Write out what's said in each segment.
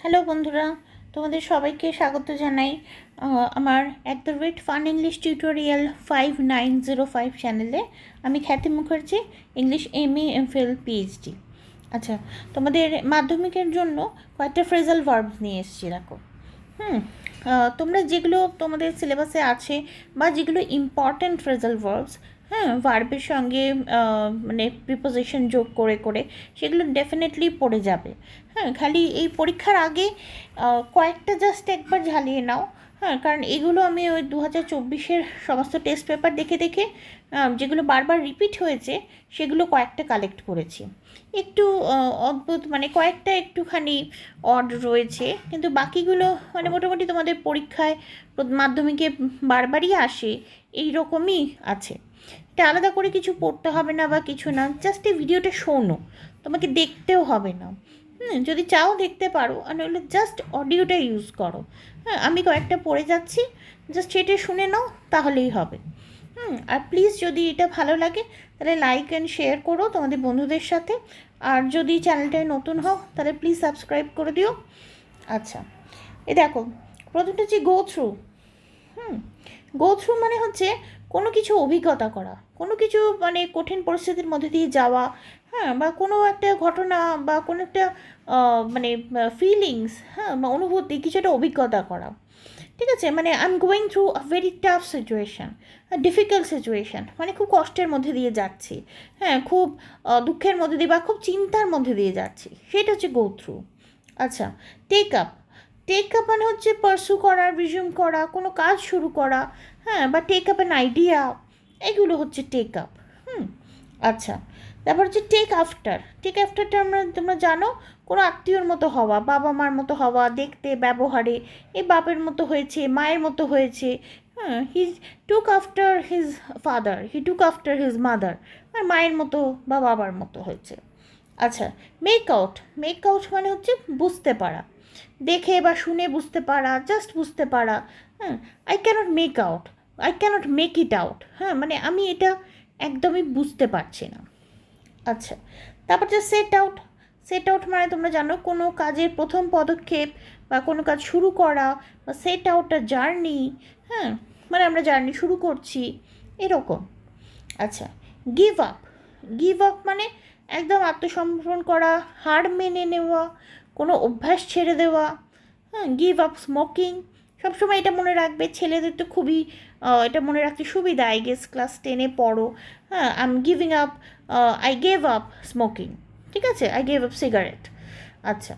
Hello বন্ধুরা, তোমাদের সবাইকে স্বাগত জানাই আমার at the rate fun English tutorial 5905 চ্যানেলে। আমি Khyati Mukherjee, English MA MPhil PhD. আচ্ছা, তোমাদের মাধ্যমিকের জন্য কয়েকটা ফ্রেজাল ভার্বস নিয়ে এসেছি, দেখো। তোমরা যেগুলো তোমাদের সিলেবাসে আছে বা যেগুলো ইম্পর্ট্যান্ট ফ্রেজাল ভার্বস, ভার্বের সঙ্গে মানে প্রিপোজিশন যোগ করে করে সেগুলো ডেফিনেটলি পড়ে যাবে। খালি এই পরীক্ষার আগে কয়েকটা জাস্ট একবার ঝালিয়ে নাও। কারণ এগুলো আমি ওই 2024-এর সমস্ত টেস্ট পেপার দেখে দেখে যেগুলো বারবার রিপিট হয়েছে সেগুলো কয়েকটা কালেক্ট করেছি। একটু অদ্ভুত, মানে কয়েকটা একটুখানি অড রয়েছে, কিন্তু বাকিগুলো মানে মোটামুটি তোমাদের পরীক্ষায় মাধ্যমিকে বারবারই আসে, এই রকমই আছে। এটা আলাদা করে কিছু পড়তে হবে না বা কিছু না, জাস্ট এই ভিডিওটা শোনো, তোমাকে দেখতেও হবে না। যদি চাও দেখতে পারো, আর নাহলে জাস্ট অডিওটা ইউজ করো। আমি কয়েকটা পড়ে যাচ্ছি, জাস্ট সেটা শুনে নাও, তাহলেই হবে। আর প্লিজ যদি এটা ভালো লাগে তাহলে লাইক অ্যান্ড শেয়ার করো তোমাদের বন্ধুদের সাথে। আর যদি চ্যানেলটায় নতুন হও তাহলে প্লিজ সাবস্ক্রাইব করে দিও। আচ্ছা, দেখো, প্রথমটা হচ্ছে গো থ্রু। গো থ্রু মানে হচ্ছে কোনো কিছু অভিজ্ঞতা করা, কোনো কিছু মানে কঠিন পরিস্থিতির মধ্যে দিয়ে যাওয়া, বা কোনো একটা ঘটনা বা কোনো একটা মানে ফিলিংস, বা অনুভূতি, কিছু একটা অভিজ্ঞতা করা। ঠিক আছে, মানে I am going through a very tough situation, difficult situation, মানে খুব কষ্টের মধ্যে দিয়ে যাচ্ছি, খুব দুঃখের মধ্যে দিয়ে বা খুব চিন্তার মধ্যে দিয়ে যাচ্ছি, সেটা হচ্ছে গো থ্রু। আচ্ছা, টেক আপ। টেক আপ মানে হচ্ছে পার্সু করা, রিজিউম করা, কোনো কাজ শুরু করা, বা টেক আপ অ্যান আইডিয়া, এগুলো হচ্ছে টেক আপ। আচ্ছা, তারপর হচ্ছে টেক আফটার। টেক আফটারটা তোমরা জানো, কোনো আত্মীয়র মতো হওয়া, বাবা মার মতো হওয়া, দেখতে, ব্যবহারে এই বাপের মতো হয়েছে, মায়ের মতো হয়েছে। হি টুক আফটার হিজ ফাদার, হি টুক আফটার হিজ মাদার, আর মায়ের মতো বা বাবার মতো হয়েছে। আচ্ছা, মেক আউট। মেক আউট মানে হচ্ছে বুঝতে পারা, দেখে বা শুনে বুঝতে পারা, জাস্ট বুঝতে পারা। I can't make out, I can't make it out, মানে আমি এটা একদমই বুঝতে পারছি না। আচ্ছা, তারপর যে সেট আউট। সেট আউট মানে তোমরা জানো, কোনো কাজের প্রথম পদক্ষেপ বা কোনো কাজ শুরু করা, বা সেট আউট আ জার্নি, মানে আমরা জার্নি শুরু করছি, এরকম। আচ্ছা, গিভ আপ। গিভ আপ মানে একদম আত্মসমর্পণ করা, হার মেনে নেওয়া, কোনো অভ্যাস ছেড়ে দেওয়া। Give up smoking. সবসময় এটা মনে রাখবে, ছেলেদের তো খুবই এটা মনে রাখতে সুবিধা, আই গেস ক্লাস 10-এ পড়ো। I am giving up, I gave up smoking. ঠিক আছে, আই গেভ আপ সিগারেট। আচ্ছা,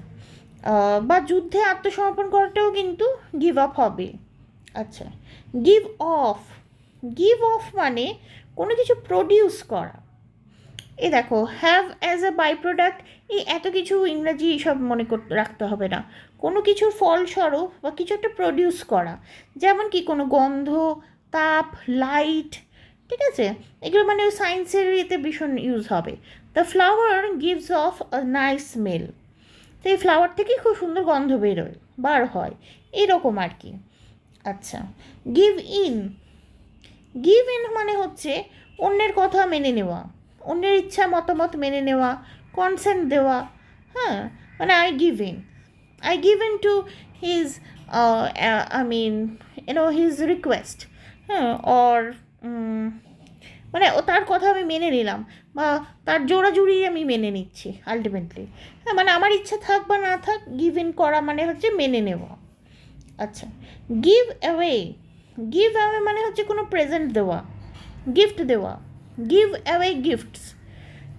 বা যুদ্ধে আত্মসমর্পণ করাটাও কিন্তু গিভ আপ হবে। আচ্ছা, গিভ অফ। গিভ অফ মানে কোনো কিছু প্রডিউস করা। এই দেখো, have as a by product, এই এত কিছু ইংরাজি সব মনে করতে রাখতে হবে না। কোনো কিছুর ফলস্বরূপ বা কিছু একটা প্রডিউস করা, যেমন কি কোনো গন্ধ, তাপ, লাইট। ঠিক আছে, এগুলো মানে সায়েন্সের ইয়েতে ভীষণ ইউজ হবে। The flower gives of a nice smell. তো এই ফ্লাওয়ার থেকে খুব সুন্দর গন্ধ বেরোয়, বার হয়, এইরকম আর কি। আচ্ছা, গিভ ইন। গিভ ইন মানে হচ্ছে অন্যের কথা মেনে নেওয়া, অন্যের ইচ্ছা মতামত মেনে নেওয়া, কনসেন্ট দেওয়া। মানে I give in, I give in to his, I mean his request, or মানে ও তার কথা আমি মেনে নিলাম, বা তার জোড়াজুড়ি আমি মেনে নিচ্ছি আলটিমেটলি। মানে আমার ইচ্ছা থাক বা না থাক, গিভ ইন করা মানে হচ্ছে মেনে নেওয়া। আচ্ছা, গিভ অ্যাওয়ে। গিভ অ্যাওয়ে মানে হচ্ছে কোনো প্রেজেন্ট দেওয়া, গিফট দেওয়া। Give away gifts.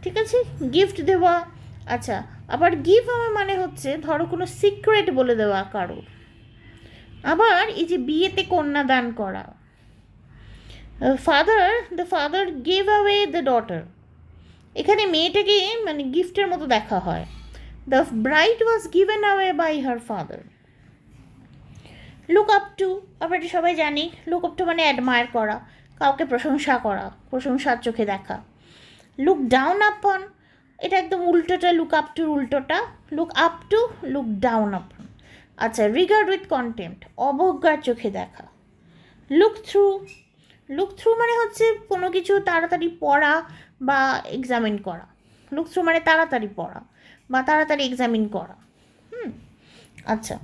ঠিক আছে, গিফট দেওয়া। আচ্ছা, আবার গিভ অ্যাওয়ে মানে হচ্ছে ধরো কোনো সিক্রেট বলে দেওয়া কারোর। আবার এই যে বিয়েতে কন্যাদান করা, the father give away the daughter, এখানে মেয়েটাকে মানে গিফটের মতো দেখা হয়। The bride was given away by her father. Look up to, আবার এটা সবাই জানি, লুক আপ টু মানে অ্যাডমায়ার করা, কাউকে প্রশংসা করা, প্রশংসার চোখে দেখা। লুক ডাউন আপন, এটা একদম উল্টোটা, লুক আপ টুর উল্টোটা, look up two, look down upon. আচ্ছা, রিগার্ড উইথ কন্টেম্প্ট, অবজ্ঞার চোখে দেখা। Look through. লুক থ্রু মানে হচ্ছে কোনো কিছু তাড়াতাড়ি পড়া বা এক্সামিন করা। লুক থ্রু মানে তাড়াতাড়ি পড়া বা তাড়াতাড়ি এক্সামিন করা। আচ্ছা,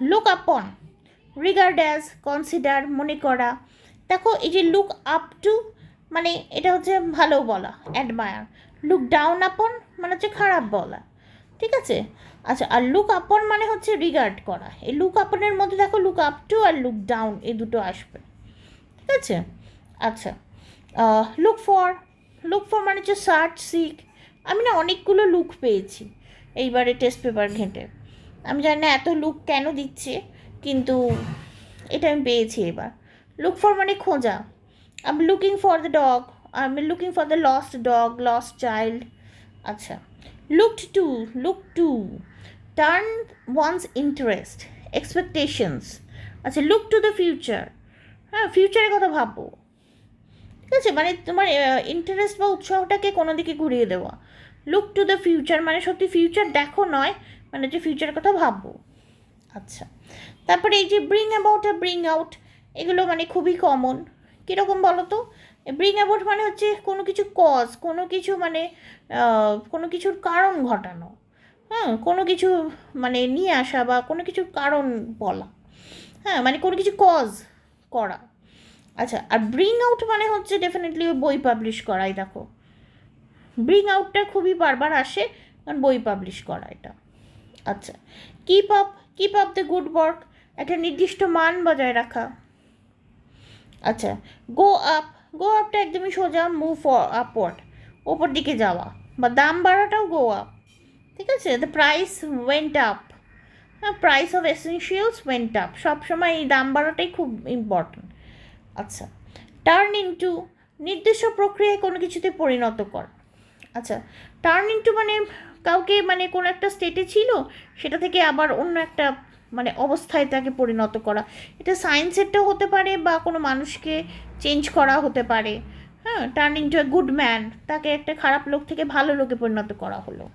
লুক আপন, রিগার্ড অ্যাজ, কনসিডার, মনে করা। দেখো এই যে লুক আপ টু মানে এটা হচ্ছে ভালো বলা, অ্যাডমায়ার। লুক ডাউন আপন মানে হচ্ছে খারাপ বলা, ঠিক আছে। আচ্ছা, আর লুক আপন মানে হচ্ছে রিগার্ড করা। এই লুক আপনের মধ্যে দেখো লুক আপ টু আর লুক ডাউন এই দুটো আসবে, ঠিক আছে। আচ্ছা, লুক ফর, লুক ফর মানে হচ্ছে সার্চ, সিক। আমি না অনেকগুলো লুক পেয়েছি এইবারে টেস্ট পেপার ঘেঁটে। আমি জানি না এত লুক কেন দিচ্ছে, কিন্তু এটা আমি পেয়েছি এবার। লুক ফর মানে খোঁজা। I am looking for the dog, I am looking for the lost dog, lost child. আচ্ছা, looked to, look to, turn one's interest, expectations. আচ্ছা, লুক টু দ্য ফিউচার, হ্যাঁ ফিউচারের কথা ভাববো, ঠিক আছে, মানে তোমার ইন্টারেস্ট বা উৎসাহটাকে কোনো দিকে ঘুরিয়ে দেওয়া। লুক টু দ্য ফিউচার মানে সত্যি ফিউচার দেখো নয়, মানে যে ফিউচারের কথা ভাববো। আচ্ছা, তারপরে এই যে ব্রিং অ্যাবাউট আর ব্রিং আউট, এগুলো মানে খুবই কমন। কীরকম বলো তো? ব্রিং অ্যাবাউট মানে হচ্ছে কোনো কিছু কজ, কোনো কিছু মানে কোনো কিছুর কারণ ঘটানো, হ্যাঁ কোনো কিছু মানে নিয়ে আসা বা কোনো কিছুর কারণ বলা, হ্যাঁ মানে কোনো কিছু কজ করা। আচ্ছা, আর ব্রিং আউট মানে হচ্ছে ডেফিনেটলি ওই বই পাবলিশ করাই। দেখো ব্রিং আউটটা খুবই বারবার আসে, কারণ বই পাবলিশ করা এটা। আচ্ছা, keep up, keep up the good work, একটা নির্দিষ্ট মান বজায় রাখা। আচ্ছা, গো আপ, গো আপটা একদমই সোজা, মুভ আপওয়ার্ড, ওপর দিকে যাওয়া, বা দাম বাড়াটাও গো আপ, ঠিক আছে। দ্য প্রাইস ওয়েন্ট আপ, হ্যাঁ price of essentials went up, সবসময় এই দাম বাড়াটাই খুব ইম্পর্ট্যান্ট। আচ্ছা, টার্ন ইনটু, নির্দিষ্ট প্রক্রিয়ায় কোনো কিছুতে পরিণত করা। আচ্ছা, টার্ন ইনটু মানে কাউকে মানে কোনো একটা স্টেটে ছিল সেটা থেকে আবার অন্য একটা মানে অবস্থায় তাকে পরিণত করা। এটা সায়েন্সেরটাও হতে পারে বা কোনো মানুষকে চেঞ্জ করা হতে পারে। হ্যাঁ, turn into a good man, তাকে একটা খারাপ লোক থেকে ভালো লোকে পরিণত করা হলো।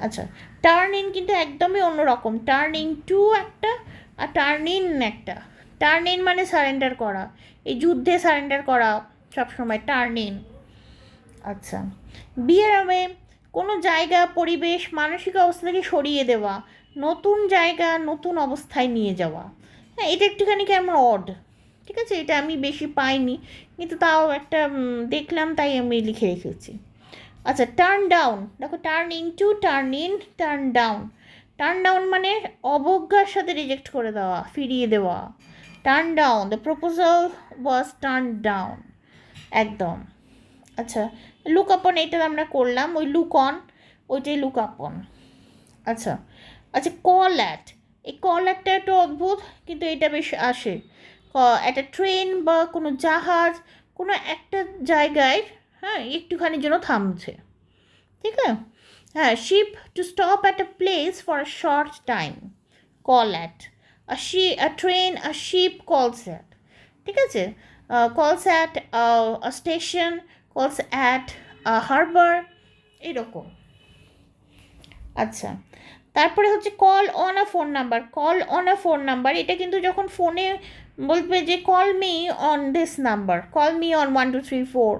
আচ্ছা, টার্ন ইন কিন্তু একদমই অন্যরকম। টার্ন ইন টু একটা, আর টার্ন ইন একটা। টার্ন ইন মানে সারেন্ডার করা, এই যুদ্ধে সারেন্ডার করা সবসময় টার্ন ইন। আচ্ছা, বিয়ের আবে, কোনো জায়গা, পরিবেশ, মানসিক অবস্থা থেকে সরিয়ে দেওয়া, নতুন জায়গা, নতুন অবস্থায় নিয়ে যাওয়া। হ্যাঁ, এটা একটুখানি কেমন অড, ঠিক আছে, এটা আমি বেশি পাইনি, কিন্তু তাও একটা দেখলাম তাই আমি লিখে রেখেছি। আচ্ছা, টার্ন ডাউন, দেখো turn into, turn in, turn down. Turn down মানে অবজ্ঞার সাথে রিজেক্ট করে দেওয়া, ফিরিয়ে দেওয়া। Turn down, the proposal was turn down, একদম। আচ্ছা, লুক আপন এটা আমরা করলাম, ওই লুক অন ওইটাই লুক আপন। আচ্ছা, আচ্ছা কল অ্যাট, এই কল অ্যাটটা একটু অদ্ভুত কিন্তু এটা বেশ আসে। একটা ট্রেন বা কোনো জাহাজ কোনো একটা জায়গায়, হ্যাঁ একটুখানির জন্য থামছে, ঠিক আছে। হ্যাঁ, ship to stop at a place for a short time, call at. A train, a ship calls at, ঠিক আছে। Calls at a station, calls at a harbour, এরকম। আচ্ছা, তারপরে হচ্ছে call on a phone number, call on a phone number, এটা কিন্তু যখন ফোনে বলবে যে call me on this number, call me on 1 2 3 4,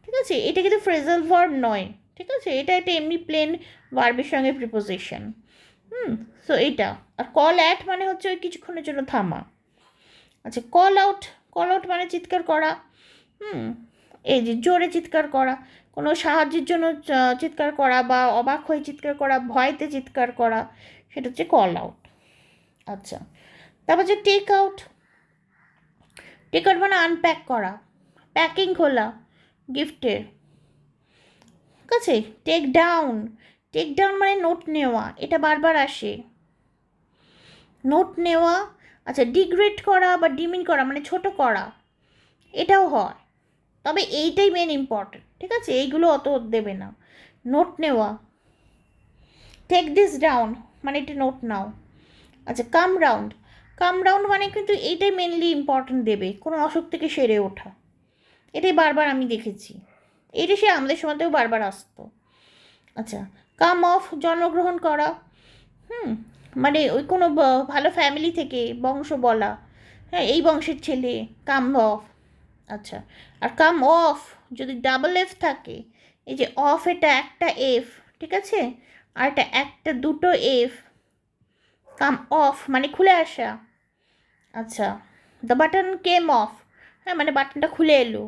ঠিক আছে, এটা কিন্তু ফ্রেজাল ভার্ব নয়, ঠিক আছে, এটা একটা এমনি প্লেন ভার্বের সঙ্গে প্রিপোজিশন। সো এইটা। আর কল অ্যাট মানে হচ্ছে ওই কিছুক্ষণের জন্য থামা। আচ্ছা, কল আউট, কল আউট মানে চিৎকার করা। এই যে জোরে চিৎকার করা, কোনো সাহায্যের জন্য চিৎকার করা বা অবাক হয়ে চিৎকার করা, ভয়তে চিৎকার করা, সেটা হচ্ছে কল আউট। আচ্ছা, তারপর হচ্ছে টেক আউট, টেক আউট মানে আনপ্যাক করা, প্যাকিং খোলা গিফটের, ঠিক আছে। টেক ডাউন, টেক ডাউন মানে নোট নেওয়া, এটা বারবার আসে, নোট নেওয়া। আচ্ছা, ডিগ্রেড করা বা ডিমিন করা মানে ছোট করা, এটাও হয়, তবে এইটাই মেন ইম্পর্টেন্ট, ঠিক আছে, এইগুলো অত দেবে না। নোট নেওয়া, টেক দিস ডাউন মানে এটা নোট নাও। আচ্ছা, কাম রাউন্ড, কাম রাউন্ড মানে কিন্তু এইটাই মেনলি ইম্পর্টেন্ট দেবে, কোনো অসুখ থেকে সেরে ওঠা, এটাই বারবার আমি দেখেছি, এটা সে আমাদের সময়তেও বারবার আসতো। আচ্ছা, কাম অফ, জন্মগ্রহণ করা, মানে ওই কোনো ভালো ফ্যামিলি থেকে বংশ বলা, হ্যাঁ এই বংশের ছেলে, কাম অফ। আচ্ছা, আর কাম অফ যদি ডাবল এফ থাকে, এই যে অফ এটা একটা এফ, ঠিক আছে, আর এটা একটা দুটো এফ, কাম অফ মানে খুলে আসা। আচ্ছা, দ্য বাটন কেম অফ, হ্যাঁ মানে বাটনটা খুলে এলো।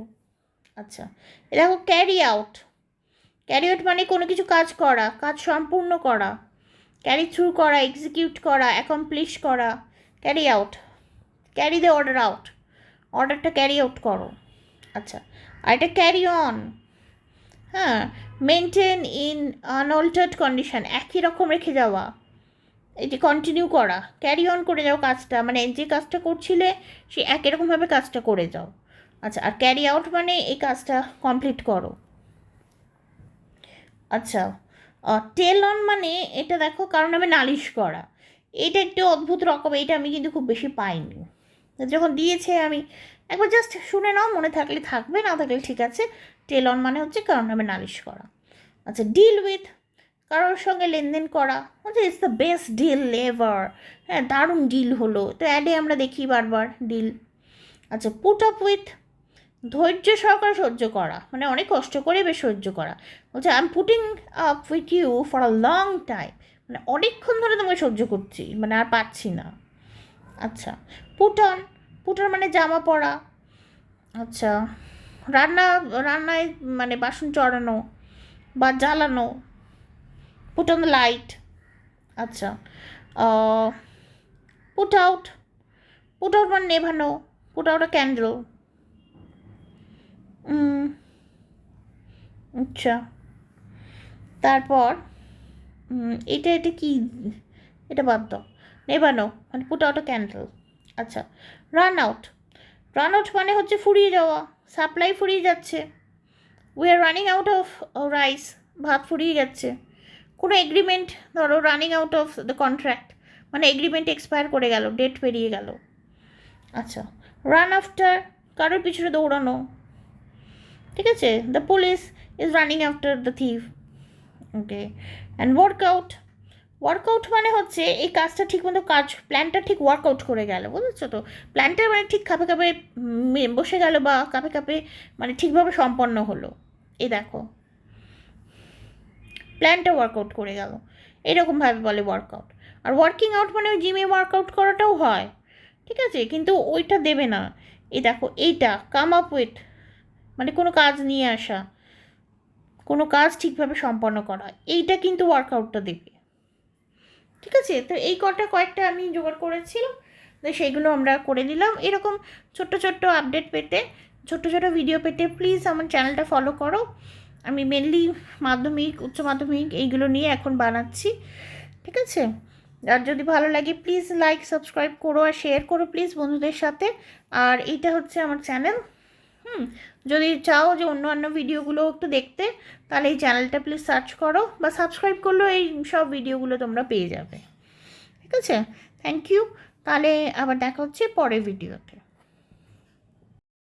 আচ্ছা, এ দেখো ক্যারি আউট। ক্যারি আউট মানে কোনো কিছু কাজ করা, কাজ সম্পূর্ণ করা, ক্যারি থ্রু করা, এক্সিকিউট করা, অ্যাকমপ্লিশ করা। Carry out, carry the order out, অর্ডারটা ক্যারি আউট করো। আচ্ছা, আর এটা ক্যারি অন, হ্যাঁ মেনটেন ইন আনঅল্টার্ড কন্ডিশন, একই রকম রেখে যাওয়া, এই যে কন্টিনিউ করা, ক্যারি অন করে যাও কাজটা, মানে যে কাজটা করছিলে সে একই রকমভাবে কাজটা করে যাও। আচ্ছা, আর ক্যারি আউট মানে এই কাজটা কমপ্লিট করো। আচ্ছা, টেল অন মানে এটা দেখো কারণ আমি নালিশ করা, এটা একটু অদ্ভুত রকম, এটা আমি কিন্তু খুব বেশি পাইনি। যখন দিয়েছে আমি একবার জাস্ট শুনে নাও, মনে থাকলে থাকবে, না থাকলে ঠিক আছে। টেল অন মানে হচ্ছে কারণ আমি নালিশ করা। আচ্ছা, ডিল উইথ, কারোর সঙ্গে লেনদেন করা, হচ্ছে it's the best deal ever, হ্যাঁ দারুণ ডিল হলো, তো অ্যাডে আমরা দেখি বারবার ডিল। আচ্ছা, পুট আপ উইথ, ধৈর্য সহকারে সহ্য করা, মানে অনেক কষ্ট করে বেশ সহ্য করা। বলছে I am putting up with you for a long time, মানে অনেকক্ষণ ধরে তোমাকে সহ্য করছি, মানে আর পাচ্ছি না। আচ্ছা, পুট অন, পুট অন মানে জামা পরা। আচ্ছা, রান্নায় মানে বাসন চড়ানো বা জ্বালানো, পুট অন দ্য লাইট। আচ্ছা, পুট আউট, পুট আউট মানে নেভানো, পুট আউট আ ক্যান্ডেল। আচ্ছা, তারপর এটা কি, এটা বাদ দাও, নেভানো মানে পুট আউট আ ক্যান্ডেল। আচ্ছা, রান আউট, রান আউট মানে হচ্ছে ফুরিয়ে যাওয়া, সাপ্লাই ফুরিয়ে যাচ্ছে, we are running out of rice, ভাত ফুরিয়ে যাচ্ছে। কোনো এগ্রিমেন্ট, ধরো running out of the contract মানে এগ্রিমেন্ট এক্সপায়ার করে গেল, ডেট পেরিয়ে গেল। আচ্ছা, রান আফটার, কারোর পিছনে দৌড়ানো, ঠিক আছে, the police is running after the thief. Okay, and workout, workout মানে হচ্ছে এই কাজটা ঠিকমতো প্ল্যানটা ঠিক ওয়ার্কআউট করে গেল, বুঝেছো তো, প্ল্যানটা মানে ঠিক কাপে কাপে বসে গেল বা কাপে কাপে মানে ঠিকভাবে সম্পন্ন হলো। এই দেখো প্ল্যানটা ওয়ার্কআউট করে গেল, এরকমভাবে বলে ওয়ার্কআউট। আর ওয়ার্কিং আউট মানে ওই জিমে ওয়ার্কআউট করাটাও হয়, ঠিক আছে, কিন্তু ওইটা দেবে না। এই দেখো এইটা কাম আপ উইথ মানে কোনো কাজ নিয়ে আসা, কোনো কাজ ঠিকভাবে সম্পন্ন করা, এইটা কিন্তু ওয়ার্কআউটটা দেবে, ঠিক আছে। তো এই কয়েকটা আমি জোগাড় করেছিলাম, তো সেইগুলো আমরা করে নিলাম। এরকম ছোট্ট ছোট্ট আপডেট পেতে, ছোট্ট ছোটো ভিডিও পেতে প্লিজ আমার চ্যানেলটা ফলো করো। আমি মেনলি মাধ্যমিক, উচ্চ মাধ্যমিক এইগুলো নিয়ে এখন বানাচ্ছি, ঠিক আছে। আর যদি ভালো লাগে প্লিজ লাইক সাবস্ক্রাইব করো আর শেয়ার করো প্লিজ বন্ধুদের সাথে। আর এইটা হচ্ছে আমার চ্যানেল, যদি চাও যে অন্য ভিডিওগুলো একটু দেখতে, তাহলে এই চ্যানেলটা প্লিজ সার্চ করো বা সাবস্ক্রাইব করলেও এই সব ভিডিওগুলো তোমরা পেয়ে যাবে, ঠিক আছে। থ্যাংক ইউ, তাহলে আবার দেখা হচ্ছে পরের ভিডিওতে।